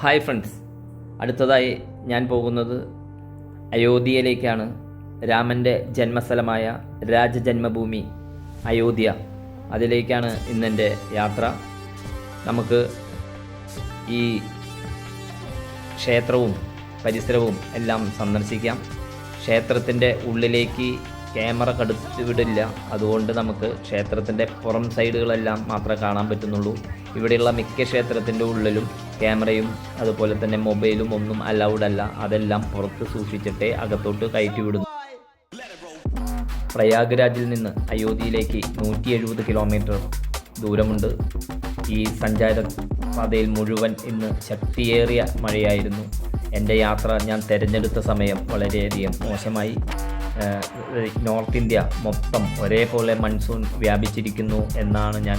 Hi friends, അടുത്തതായി ഞാൻ പോകുന്നത് അയോധ്യയിലേക്കാണ്. രാമൻ്റെ ജന്മസ്ഥലമായ രാജജന്മഭൂമി അയോധ്യ, അതിലേക്കാണ് ഇന്നെൻ്റെ യാത്ര. നമുക്ക് ഈ ക്ഷേത്രവും പരിസരവും എല്ലാം സന്ദർശിക്കാം. ക്ഷേത്രത്തിൻ്റെ ഉള്ളിലേക്ക് ക്യാമറ കടത്തി വിടില്ല, അതുകൊണ്ട് നമുക്ക് ക്ഷേത്രത്തിൻ്റെ പുറം സൈഡുകളെല്ലാം മാത്രമേ കാണാൻ പറ്റുന്നുള്ളൂ. ഇവിടെയുള്ള മിക്ക ക്ഷേത്രത്തിൻ്റെ ഉള്ളിലും ക്യാമറയും അതുപോലെ തന്നെ മൊബൈലും ഒന്നും അലൗഡ് അല്ല. അതെല്ലാം പുറത്ത് സൂക്ഷിച്ചിട്ടേ അകത്തോട്ട് കയറ്റി വിടുന്നു. പ്രയാഗ്രാജിൽ നിന്ന് അയോധ്യയിലേക്ക് 170 കിലോമീറ്റർ ദൂരമുണ്ട്. ഈ സഞ്ചാരപാതയിൽ മുഴുവൻ ഇന്ന് ശക്തിയേറിയ മഴയായിരുന്നു. എൻ്റെ യാത്ര ഞാൻ തിരഞ്ഞെടുത്ത സമയം വളരെയധികം മോശമായി. നോർത്ത് ഇന്ത്യ മൊത്തം ഒരേപോലെ മൺസൂൺ വ്യാപിച്ചിരിക്കുന്നു എന്നാണ് ഞാൻ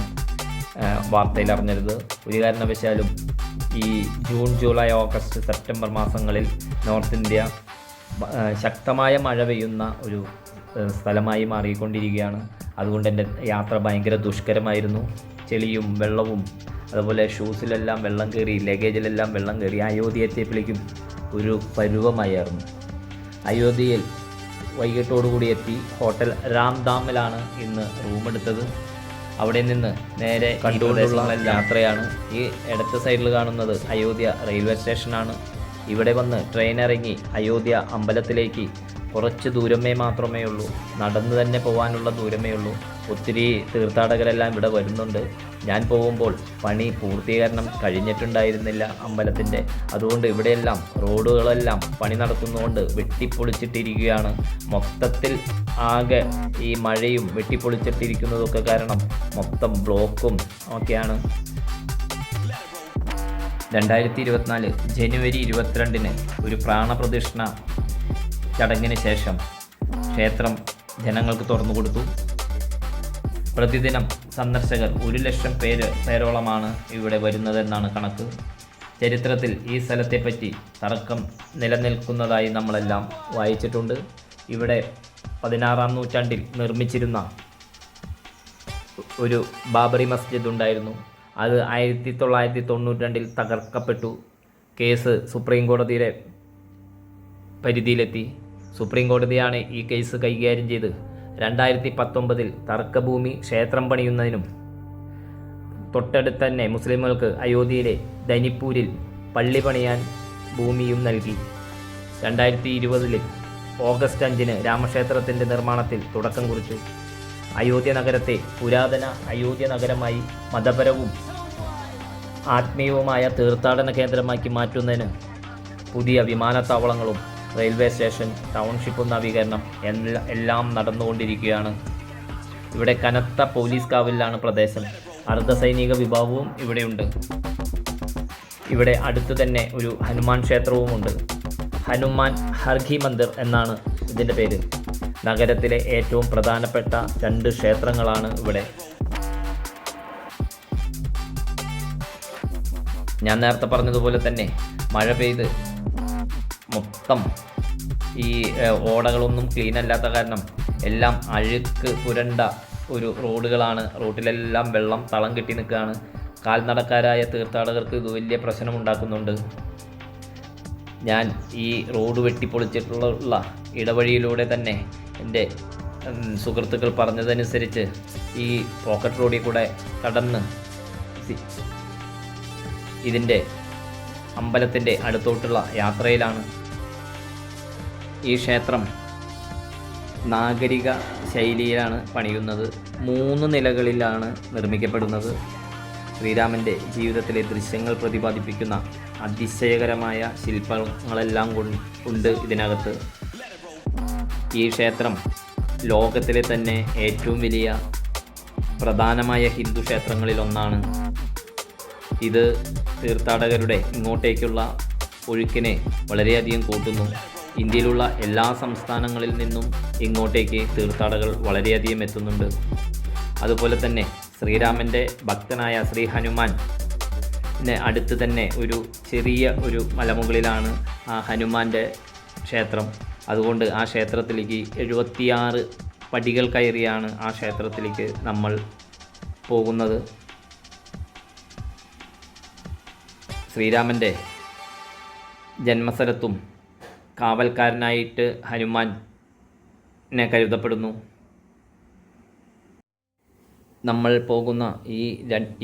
വാർത്തയിൽ അറിഞ്ഞത്. ഒരു കാരണവശാലും ഈ ജൂൺ, ജൂലൈ, ഓഗസ്റ്റ്, സെപ്റ്റംബർ മാസങ്ങളിൽ നോർത്ത് ഇന്ത്യ ശക്തമായ മഴ പെയ്യുന്ന ഒരു സ്ഥലമായി മാറിക്കൊണ്ടിരിക്കുകയാണ്. അതുകൊണ്ട് എൻ്റെ യാത്ര ഭയങ്കര ദുഷ്കരമായിരുന്നു. ചെളിയും വെള്ളവും അതുപോലെ ഷൂസിലെല്ലാം വെള്ളം കയറി, ലഗേജിലെല്ലാം വെള്ളം കയറി. അയോധ്യ എത്തിയപ്പോഴേക്കും ഒരു പരുവമായിരുന്നു. അയോധ്യയിൽ വൈകിട്ടോടുകൂടി എത്തി. ഹോട്ടൽ രാംധാമിലാണ് ഇന്ന് റൂമെടുത്തത്. അവിടെ നിന്ന് നേരെ കണ്ടുകൊണ്ടുള്ള യാത്രയാണ്. ഈ ഇടത്ത് സൈഡിൽ കാണുന്നത് അയോധ്യ റെയിൽവേ സ്റ്റേഷനാണ്. ഇവിടെ വന്ന് ട്രെയിൻ ഇറങ്ങി അയോധ്യ അമ്പലത്തിലേക്ക് കുറച്ച് ദൂരമേ മാത്രമേ ഉള്ളൂ. നടന്നു തന്നെ പോകാനുള്ള ദൂരമേ ഉള്ളൂ. ഒത്തിരി തീർത്ഥാടകരെല്ലാം ഇവിടെ വരുന്നുണ്ട്. ഞാൻ പോകുമ്പോൾ പണി പൂർത്തീകരണം കഴിഞ്ഞിട്ടുണ്ടായിരുന്നില്ല അമ്പലത്തിൻ്റെ. അതുകൊണ്ട് ഇവിടെയെല്ലാം റോഡുകളെല്ലാം പണി നടക്കുന്നതുകൊണ്ട് വെട്ടിപ്പൊളിച്ചിട്ടിരിക്കുകയാണ്. മൊത്തത്തിൽ ആകെ ഈ മഴയും വെട്ടിപ്പൊളിച്ചിട്ടിരിക്കുന്നതൊക്കെ കാരണം മൊത്തം ബ്ലോക്കും ഒക്കെയാണ്. 2024 ജനുവരി 22 ഒരു പ്രാണപ്രതിഷ്ഠ ചടങ്ങിന് ശേഷം ക്ഷേത്രം ജനങ്ങൾക്ക് തുറന്നു കൊടുത്തു. പ്രതിദിനം സന്ദർശകർ 1,00,000 പേരോളമാണ് ഇവിടെ വരുന്നതെന്നാണ് കണക്ക്. ചരിത്രത്തിൽ ഈ സ്ഥലത്തെപ്പറ്റി തർക്കം നിലനിൽക്കുന്നതായി നമ്മളെല്ലാം വായിച്ചിട്ടുണ്ട്. ഇവിടെ 16-ാം നൂറ്റാണ്ടിൽ നിർമ്മിച്ചിരുന്ന ഒരു ബാബറി മസ്ജിദ് ഉണ്ടായിരുന്നു. അത് 1992 തകർക്കപ്പെട്ടു. കേസ് സുപ്രീം കോടതിയുടെ പരിധിയിലെത്തി. സുപ്രീം കോടതിയാണ് ഈ കേസ് കൈകാര്യം ചെയ്ത് 2019 തർക്കഭൂമി ക്ഷേത്രം പണിയുന്നതിനും തൊട്ടടുത്ത് തന്നെ മുസ്ലിമുകൾക്ക് അയോധ്യയിലെ ധനിപ്പൂരിൽ പള്ളി പണിയാൻ ഭൂമിയും നൽകി. 2020 ഓഗസ്റ്റ് 5 രാമക്ഷേത്രത്തിൻ്റെ നിർമ്മാണത്തിൽ തുടക്കം കുറിച്ചു. അയോധ്യ നഗരത്തെ പുരാതന അയോധ്യ നഗരമായി മതപരവും ആത്മീയവുമായ തീർത്ഥാടന കേന്ദ്രമാക്കി മാറ്റുന്നതിന് പുതിയ വിമാനത്താവളങ്ങളും റെയിൽവേ സ്റ്റേഷൻ, ടൗൺഷിപ്പ് നവീകരണം എല്ലാം നടന്നുകൊണ്ടിരിക്കുകയാണ്. ഇവിടെ കനത്ത പോലീസ് കാവലിലാണ് പ്രദേശം. അർദ്ധസൈനിക വിഭാഗവും ഇവിടെയുണ്ട്. ഇവിടെ അടുത്തു തന്നെ ഒരു ഹനുമാൻ ക്ഷേത്രവുമുണ്ട്. ഹനുമാൻ ഹർഘി മന്ദിർ എന്നാണ് ഇതിൻ്റെ പേര്. നഗരത്തിലെ ഏറ്റവും പ്രധാനപ്പെട്ട 2 ക്ഷേത്രങ്ങളാണ് ഇവിടെ. ഞാൻ നേരത്തെ പറഞ്ഞതുപോലെ തന്നെ മഴ പെയ്ത് മൊത്തം ഈ ഓടകളൊന്നും ക്ലീൻ അല്ലാത്ത കാരണം എല്ലാം അഴുക്ക് പുരണ്ട ഒരു റോഡുകളാണ്. റോഡിലെല്ലാം വെള്ളം തളം കെട്ടി നിൽക്കുകയാണ്. കാൽനടക്കാരായ തീർത്ഥാടകർക്ക് ഇത് വലിയ പ്രശ്നമുണ്ടാക്കുന്നുണ്ട്. ഞാൻ ഈ റോഡ് വെട്ടിപ്പൊളിച്ചിട്ടുള്ള ഇടവഴിയിലൂടെ തന്നെ എൻ്റെ സുഹൃത്തുക്കൾ പറഞ്ഞതനുസരിച്ച് ഈ പോക്കറ്റ് റോഡിൽ കൂടെ കടന്ന് ഇതിൻ്റെ അമ്പലത്തിൻ്റെ അടുത്തോട്ടുള്ള യാത്രയിലാണ്. ഈ ക്ഷേത്രം നാഗരിക ശൈലിയിലാണ് പണിയുന്നത്. 3 നിലകളിലാണ് നിർമ്മിക്കപ്പെടുന്നത്. ശ്രീരാമൻ്റെ ജീവിതത്തിലെ ദൃശ്യങ്ങൾ പ്രതിപാദിപ്പിക്കുന്ന അതിശയകരമായ ശില്പങ്ങളെല്ലാം ഉണ്ട് ഇതിനകത്ത്. ഈ ക്ഷേത്രം ലോകത്തിലെ തന്നെ ഏറ്റവും വലിയ പ്രധാനമായ ഹിന്ദു ക്ഷേത്രങ്ങളിലൊന്നാണ്. ഇത് തീർത്ഥാടകരുടെ ഇങ്ങോട്ടേക്കുള്ള ഒഴുക്കിനെ വളരെയധികം കൂട്ടുന്നു. ഇന്ത്യയിലുള്ള എല്ലാ സംസ്ഥാനങ്ങളിൽ നിന്നും ഇങ്ങോട്ടേക്ക് തീർത്ഥാടകർ വളരെയധികം എത്തുന്നുണ്ട്. അതുപോലെ തന്നെ ശ്രീരാമൻ്റെ ഭക്തനായ ശ്രീ ഹനുമാൻ അടുത്ത് തന്നെ ഒരു ചെറിയ ഒരു മലമുകളിലാണ് ആ ഹനുമാൻ്റെ ക്ഷേത്രം. അതുകൊണ്ട് ആ ക്ഷേത്രത്തിലേക്ക് 76 പടികൾ കയറിയാണ് ആ ക്ഷേത്രത്തിലേക്ക് നമ്മൾ പോകുന്നത്. ശ്രീരാമൻ്റെ ജന്മസ്ഥലത്തും കാവൽക്കാരനായിട്ട് ഹനുമാനെ കരുതപ്പെടുന്നു. നമ്മൾ പോകുന്ന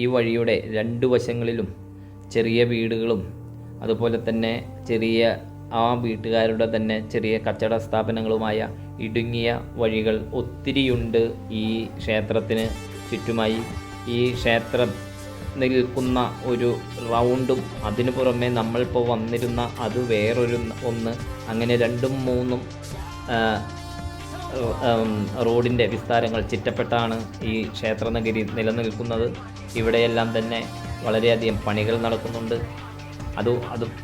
ഈ വഴിയുടെ രണ്ട് വശങ്ങളിലും ചെറിയ വീടുകളും അതുപോലെ തന്നെ ആ വീട്ടുകാരുടെ തന്നെ ചെറിയ കച്ചവട സ്ഥാപനങ്ങളുമായ ഇടുങ്ങിയ വഴികൾ ഒത്തിരിയുണ്ട് ഈ ക്ഷേത്രത്തിന് ചുറ്റുമായി. ഈ ക്ഷേത്രം നിൽക്കുന്ന ഒരു റൗണ്ടും അതിനു പുറമെ നമ്മളിപ്പോൾ വന്നിരുന്ന അത് വേറൊരു അങ്ങനെ 2-3 റോഡിൻ്റെ വിസ്താരങ്ങൾ ചുറ്റപ്പെട്ടാണ് ഈ ക്ഷേത്രനഗരി നിലനിൽക്കുന്നത്. ഇവിടെയെല്ലാം തന്നെ വളരെയധികം പണികൾ നടക്കുന്നുണ്ട്.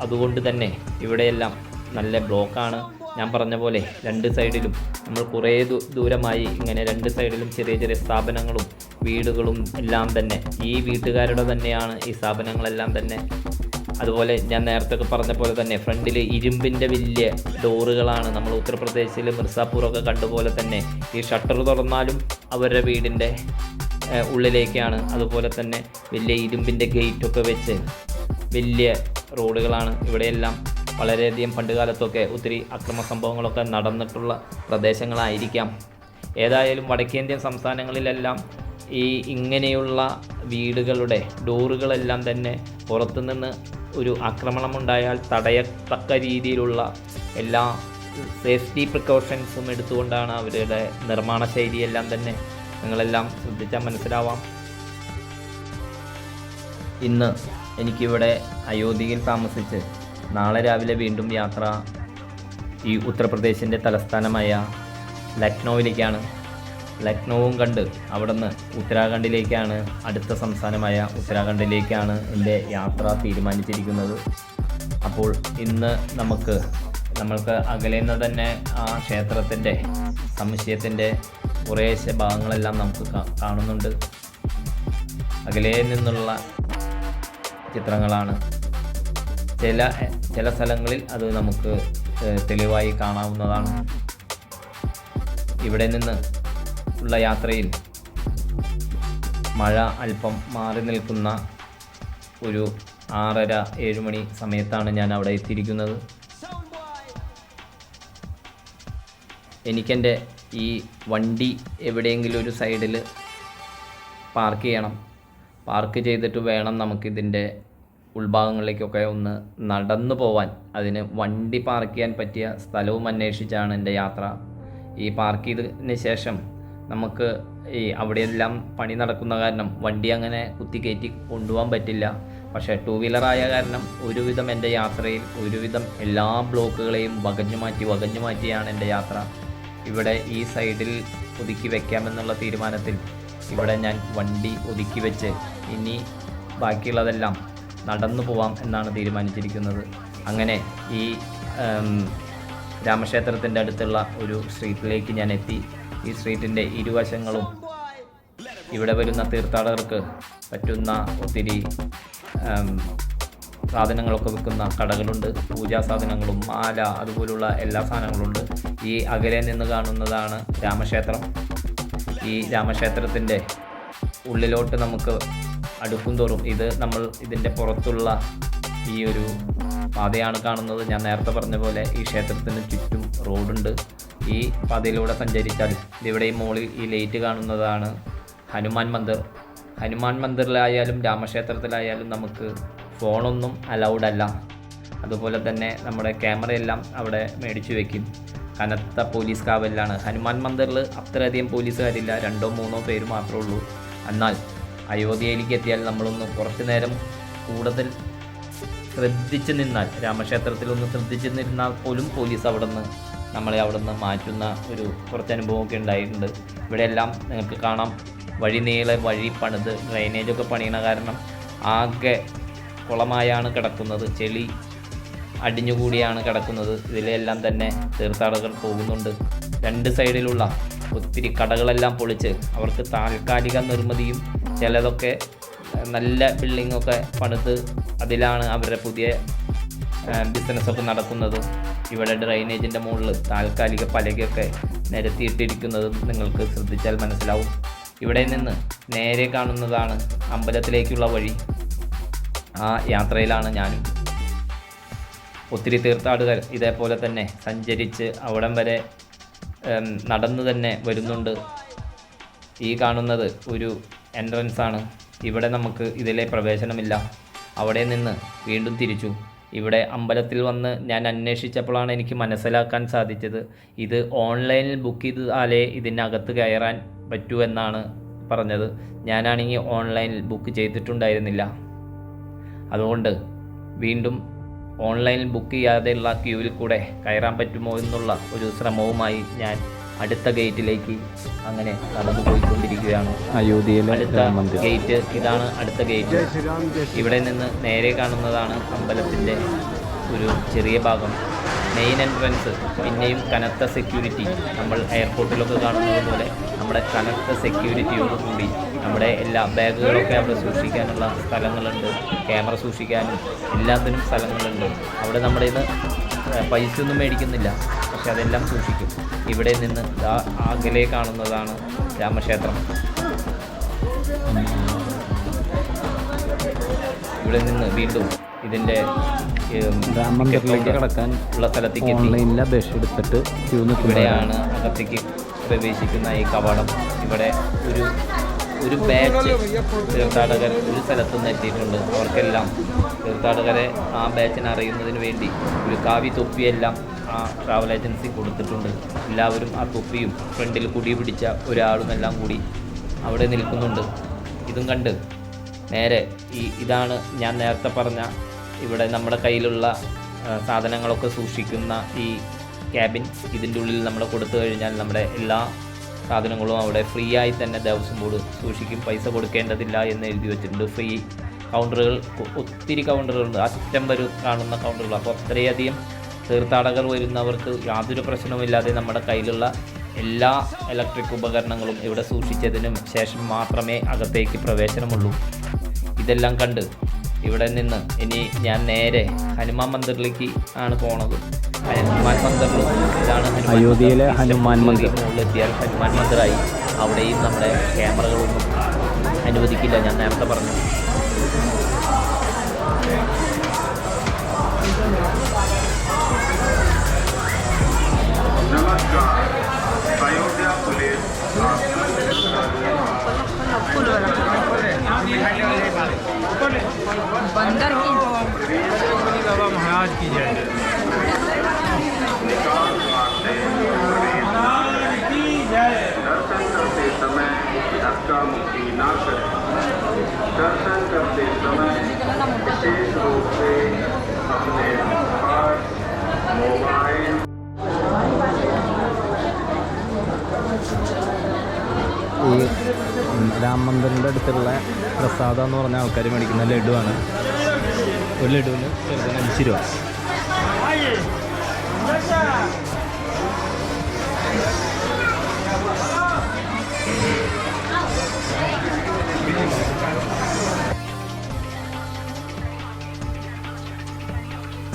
അതുകൊണ്ട് തന്നെ ഇവിടെയെല്ലാം നല്ല ബ്ലോക്കാണ്. ഞാൻ പറഞ്ഞ പോലെ 2 സൈഡിലും നമ്മൾ കുറേ ദൂരമായി ഇങ്ങനെ 2 സൈഡിലും ചെറിയ ചെറിയ സ്ഥാപനങ്ങളും വീടുകളും എല്ലാം തന്നെ ഈ വീട്ടുകാരുടെ തന്നെയാണ് ഈ സ്ഥാപനങ്ങളെല്ലാം തന്നെ. അതുപോലെ ഞാൻ നേരത്തെ പറഞ്ഞ പോലെ തന്നെ ഫ്രണ്ടിൽ ഇരുമ്പിൻ്റെ വലിയ ഡോറുകളാണ്. നമ്മൾ ഉത്തർപ്രദേശിൽ മിർസാപൂറൊക്കെ കണ്ടുപോലെ തന്നെ ഈ ഷട്ടർ തുറന്നാലും അവരുടെ വീടിൻ്റെ ഉള്ളിലേക്കാണ്. അതുപോലെ തന്നെ വലിയ ഇരുമ്പിൻ്റെ ഗേറ്റൊക്കെ വെച്ച് വലിയ റോഡുകളാണ്. ഇവിടെയെല്ലാം വളരെയധികം പണ്ടുകാലത്തൊക്കെ ഒത്തിരി അക്രമ സംഭവങ്ങളൊക്കെ നടന്നിട്ടുള്ള പ്രദേശങ്ങളായിരിക്കാം. ഏതായാലും വടക്കേന്ത്യൻ സംസ്ഥാനങ്ങളിലെല്ലാം ഇങ്ങനെയുള്ള വീടുകളുടെ ഡോറുകളെല്ലാം തന്നെ പുറത്തുനിന്ന് ഒരു ആക്രമണമുണ്ടായാൽ തടയത്തക്ക രീതിയിലുള്ള എല്ലാ സേഫ്റ്റി പ്രിക്കോഷൻസും എടുത്തുകൊണ്ടാണ് അവരുടെ നിർമ്മാണ ശൈലിയെല്ലാം തന്നെ. നിങ്ങളെല്ലാം ശ്രദ്ധിച്ചാൽ മനസ്സിലാവാം. ഇന്ന് എനിക്കിവിടെ അയോധ്യയിൽ താമസിച്ച് നാളെ രാവിലെ വീണ്ടും യാത്ര ഈ ഉത്തർപ്രദേശിൻ്റെ തലസ്ഥാനമായ ലക്നൗവിലേക്കാണ്. ലക്നൗവും കണ്ട് അവിടുന്ന് ഉത്തരാഖണ്ഡിലേക്കാണ്, അടുത്ത സംസ്ഥാനമായ ഉത്തരാഖണ്ഡിലേക്കാണ് എൻ്റെ യാത്ര തീരുമാനിച്ചിരിക്കുന്നത്. അപ്പോൾ ഇന്ന് നമ്മൾക്ക് അകലെ നിന്ന് തന്നെ ആ ക്ഷേത്രത്തിൻ്റെ സമുച്ചയത്തിൻ്റെ കുറേശ്ശെ ഭാഗങ്ങളെല്ലാം നമുക്ക് കാണുന്നുണ്ട്. അകലെ നിന്നുള്ള ചിത്രങ്ങളാണ്. ചില സ്ഥലങ്ങളിൽ അത് നമുക്ക് തെളിവായി കാണാവുന്നതാണ്. ഇവിടെ നിന്ന് ഉള്ള യാത്രയിൽ മഴ അല്പം മാറി നിൽക്കുന്ന ഒരു 6:30-7 മണി സമയത്താണ് ഞാൻ അവിടെ എത്തിയിരിക്കുന്നത്. എനിക്കെൻ്റെ ഈ വണ്ടി എവിടെയെങ്കിലും ഒരു സൈഡിൽ പാർക്ക് ചെയ്യണം. പാർക്ക് ചെയ്തിട്ട് വേണം നമുക്കിതിൻ്റെ ഉൾഭാഗങ്ങളിലേക്കൊക്കെ ഒന്ന് നടന്നു പോവാൻ. അതിന് വണ്ടി പാർക്ക് ചെയ്യാൻ പറ്റിയ സ്ഥലവും അന്വേഷിച്ചാണ് എൻ്റെ യാത്ര. ഈ പാർക്ക് ചെയ്തതിന് ശേഷം നമുക്ക് അവിടെയെല്ലാം പണി നടക്കുന്ന കാരണം വണ്ടി അങ്ങനെ കുത്തിക്കയറ്റി കൊണ്ടുപോകാൻ പറ്റില്ല. പക്ഷേ 2 വീലറായ കാരണം ഒരുവിധം എൻ്റെ യാത്രയിൽ ഒരുവിധം എല്ലാ ബ്ലോക്കുകളെയും വകഞ്ഞു മാറ്റിയാണ് എൻ്റെ യാത്ര. ഇവിടെ ഈ സൈഡിൽ ഒതുക്കി വയ്ക്കാമെന്നുള്ള തീരുമാനത്തിൽ ഇവിടെ ഞാൻ വണ്ടി ഒതുക്കി വെച്ച് ഇനി ബാക്കിയുള്ളതെല്ലാം നടന്നു പോവാം എന്നാണ് തീരുമാനിച്ചിരിക്കുന്നത്. അങ്ങനെ ഈ രാമക്ഷേത്രത്തിൻ്റെ അടുത്തുള്ള ഒരു സ്ട്രീറ്റിലേക്ക് ഞാൻ എത്തി. ഈ സ്ട്രീറ്റിൻ്റെ ഇരുവശങ്ങളും ഇവിടെ വരുന്ന തീർത്ഥാടകർക്ക് പറ്റുന്ന ഒത്തിരി സാധനങ്ങളൊക്കെ വിൽക്കുന്ന കടകളുണ്ട്. പൂജാ സാധനങ്ങളും മാല അതുപോലുള്ള എല്ലാ സാധനങ്ങളുണ്ട്. ഈ അകലെ നിന്ന് കാണുന്നതാണ് രാമക്ഷേത്രം. ഈ രാമക്ഷേത്രത്തിൻ്റെ ഉള്ളിലോട്ട് നമുക്ക് അടുക്കും തോറും ഇതിൻ്റെ പുറത്തുള്ള ഈ ഒരു പാതയാണ് കാണുന്നത്. ഞാൻ നേരത്തെ പറഞ്ഞ പോലെ ഈ ക്ഷേത്രത്തിന് ചുറ്റും റോഡുണ്ട്. ഈ പാതയിലൂടെ സഞ്ചരിച്ചാൽ ഇവിടെ ഈ മുകളിൽ ഈ ലൈറ്റ് കാണുന്നതാണ് ഹനുമാൻ മന്ദിർ. ഹനുമാൻ മന്ദിറിലായാലും രാമക്ഷേത്രത്തിലായാലും നമുക്ക് ഫോണൊന്നും അലൗഡ് അല്ല. അതുപോലെ തന്നെ നമ്മുടെ ക്യാമറയെല്ലാം അവിടെ മേടിച്ചു വയ്ക്കും. കനത്ത പോലീസ് കാവലിലാണ്. ഹനുമാൻ മന്ദിറിൽ അത്രയധികം പോലീസുകാരില്ല, 2-3 പേര് മാത്രമേ ഉള്ളൂ. എന്നാൽ അയോധ്യയിലേക്ക് എത്തിയാൽ നമ്മളൊന്ന് കുറച്ച് നേരം കൂടുതൽ ശ്രദ്ധിച്ച് നിന്നാൽ, രാമക്ഷേത്രത്തിലൊന്ന് ശ്രദ്ധിച്ച് നിന്നാൽ പോലും പോലീസ് നമ്മളെ അവിടെ നിന്ന് മാറ്റുന്ന ഒരു കുറച്ച് അനുഭവമൊക്കെ ഉണ്ടായിട്ടുണ്ട്. ഇവിടെയെല്ലാം നിങ്ങൾക്ക് കാണാം, വഴി പണിത് ഡ്രൈനേജൊക്കെ പണിയണ കാരണം ആകെ കുളമായാണ് കിടക്കുന്നത്. ചെളി അടിഞ്ഞുകൂടിയാണ് കിടക്കുന്നത്. ഇതിലെല്ലാം തന്നെ തീർത്ഥാടകർ പോകുന്നുണ്ട്. 2 സൈഡിലുള്ള ഒത്തിരി കടകളെല്ലാം പൊളിച്ച് അവർക്ക് താൽക്കാലിക നിർമ്മിതിയും ചിലതൊക്കെ നല്ല ബിൽഡിങ്ങൊക്കെ പണിത് അതിലാണ് അവരുടെ പുതിയ ബിസിനസ്സൊക്കെ നടക്കുന്നത്. ഇവിടെ ഡ്രൈനേജിൻ്റെ മുകളിൽ താൽക്കാലിക പലകയൊക്കെ നിരത്തിയിട്ടിരിക്കുന്നതും നിങ്ങൾക്ക് ശ്രദ്ധിച്ചാൽ മനസ്സിലാവും. ഇവിടെ നിന്ന് നേരെ കാണുന്നതാണ് അമ്പലത്തിലേക്കുള്ള വഴി. ആ യാത്രയിലാണ് ഞാനും. ഒത്തിരി തീർത്ഥാടകർ ഇതേപോലെ തന്നെ സഞ്ചരിച്ച് അവിടം വരെ നടന്നു തന്നെ വരുന്നുണ്ട്. ഈ കാണുന്നത് ഒരു എൻട്രൻസ് ആണ്. ഇവിടെ നമുക്ക് ഇതിലെ പ്രവേശനമില്ല. അവിടെ നിന്ന് വീണ്ടും തിരിച്ചു. ഇവിടെ അമ്പലത്തിൽ വന്ന് ഞാൻ അന്വേഷിച്ചപ്പോഴാണ് എനിക്ക് മനസ്സിലാക്കാൻ സാധിച്ചത്, ഇത് ഓൺലൈനിൽ ബുക്ക് ചെയ്താലേ ഇതിനകത്ത് കയറാൻ പറ്റൂ എന്നാണ് പറഞ്ഞത്. ഞാനാണെങ്കിൽ ഓൺലൈനിൽ ബുക്ക് ചെയ്തിട്ടുണ്ടായിരുന്നില്ല. അതുകൊണ്ട് വീണ്ടും ഓൺലൈനിൽ ബുക്ക് ചെയ്യാതെയുള്ള ക്യൂവിൽ കൂടെ കയറാൻ പറ്റുമോ എന്നുള്ള ഒരു ശ്രമവുമായി ഞാൻ അടുത്ത ഗേറ്റിലേക്ക് അങ്ങനെ നടന്നു പോയിക്കൊണ്ടിരിക്കുകയാണ്. അയോധ്യയിലെ അടുത്ത ഗേറ്റ് ഇതാണ്. അടുത്ത ഗേറ്റ് ഇവിടെ നിന്ന് നേരെ കാണുന്നതാണ് അമ്പലത്തിൻ്റെ ഒരു ചെറിയ ഭാഗം. മെയിൻ എൻട്രൻസ് പിന്നെയും കനത്ത സെക്യൂരിറ്റി, നമ്മൾ എയർപോർട്ടിലൊക്കെ കാണുന്നത് പോലെ നമ്മുടെ കനത്ത സെക്യൂരിറ്റിയോടുകൂടി നമ്മുടെ എല്ലാ ബാഗുകളൊക്കെ അവിടെ സൂക്ഷിക്കാനുള്ള സ്ഥലങ്ങളുണ്ട്. ക്യാമറ സൂക്ഷിക്കാനും എല്ലാത്തിനും സ്ഥലങ്ങളുണ്ട്. അവിടെ നമ്മുടെ ഇന്ന് പൈസ ഒന്നും മേടിക്കുന്നില്ല, പക്ഷെ അതെല്ലാം സൂക്ഷിക്കും. ഇവിടെ നിന്ന് അകലെ കാണുന്നതാണ് രാമക്ഷേത്രം. ഇവിടെ നിന്ന് വീണ്ടും ഇതിൻ്റെ രാമമന്ദിറിലേക്ക് കടക്കാൻ ഉള്ള സ്ഥലത്തേക്ക് ഓൺലൈനിൽ അപേക്ഷ എടുത്തിട്ട് ഇവിടെയാണ് അകത്തേക്ക് പ്രവേശിക്കുന്ന ഈ കവാടം. ഇവിടെ ഒരു ബാച്ച് തീർത്ഥാടകർ ഒരു സ്ഥലത്തു നിന്ന് എത്തിയിട്ടുണ്ട്. അവർക്കെല്ലാം തീർത്ഥാടകരെ ആ ബാച്ചിനെ അറിയുന്നതിന് വേണ്ടി ഒരു കാവി തൊപ്പിയെല്ലാം ആ ട്രാവൽ ഏജൻസി കൊടുത്തിട്ടുണ്ട്. എല്ലാവരും ആ തൊപ്പിയും ഫ്രണ്ടിൽ കുടി പിടിച്ച ഒരാളുമെല്ലാം കൂടി അവിടെ നിൽക്കുന്നുണ്ട്. ഇതും കണ്ട് നേരെ ഇതാണ് ഞാൻ നേരത്തെ പറഞ്ഞ ഇവിടെ നമ്മുടെ കയ്യിലുള്ള സാധനങ്ങളൊക്കെ സൂക്ഷിക്കുന്ന ഈ ക്യാബിൻ. ഇതിൻ്റെ ഉള്ളിൽ നമ്മൾ കൊടുത്തു കഴിഞ്ഞാൽ നമ്മുടെ എല്ലാ സാധനങ്ങളും അവിടെ ഫ്രീ ആയി തന്നെ ദേവസ്വം ബോർഡ് സൂക്ഷിക്കും. പൈസ കൊടുക്കേണ്ടതില്ല എന്ന് എഴുതി വെച്ചിട്ടുണ്ട്. ഫ്രീ കൗണ്ടറുകൾ, ഒത്തിരി കൗണ്ടറുകളുണ്ട്. അറ്റം കാണുന്ന കൗണ്ടറുകൾ. അപ്പോൾ അത്രയധികം തീർത്ഥാടകർ വരുന്നവർക്ക് യാതൊരു പ്രശ്നവുമില്ലാതെ നമ്മുടെ കയ്യിലുള്ള എല്ലാ ഇലക്ട്രിക് ഉപകരണങ്ങളും ഇവിടെ സൂക്ഷിച്ചതിനും ശേഷം മാത്രമേ അകത്തേക്ക് പ്രവേശനമുള്ളൂ. ഇതെല്ലാം കണ്ട് ഇവിടെ നിന്ന് ഇനി ഞാൻ നേരെ ഹനുമാൻ മന്ദിറിലേക്ക് ആണ് പോണത്. ഹനുമാൻ മന്ദിറിലും ഇതാണ് അയോധ്യയിലെ ഹനുമാൻ മന്ദിർ. മുകളിലെത്തിയാൽ ഹനുമാൻ മന്ദിറായി. അവിടെയും നമ്മുടെ ക്യാമറകളൊന്നും അനുവദിക്കില്ല, ഞാൻ നേരത്തെ പറഞ്ഞു. बंदर की बाबा महाराज की जय। दर्शन करते समय धक्का मुक्की ना करें। दर्शन करते समय विशेष रूप से अपने पर्स, मोबाइल ഈ രാം മന്ദിറിൻ്റെ അടുത്തുള്ള പ്രസാദം എന്ന് പറഞ്ഞ ആൾക്കാർ മേടിക്കുന്ന ലഡുവാണ്. ഒരു ലഡുവിന് ചെറുതിന് 5 രൂപ.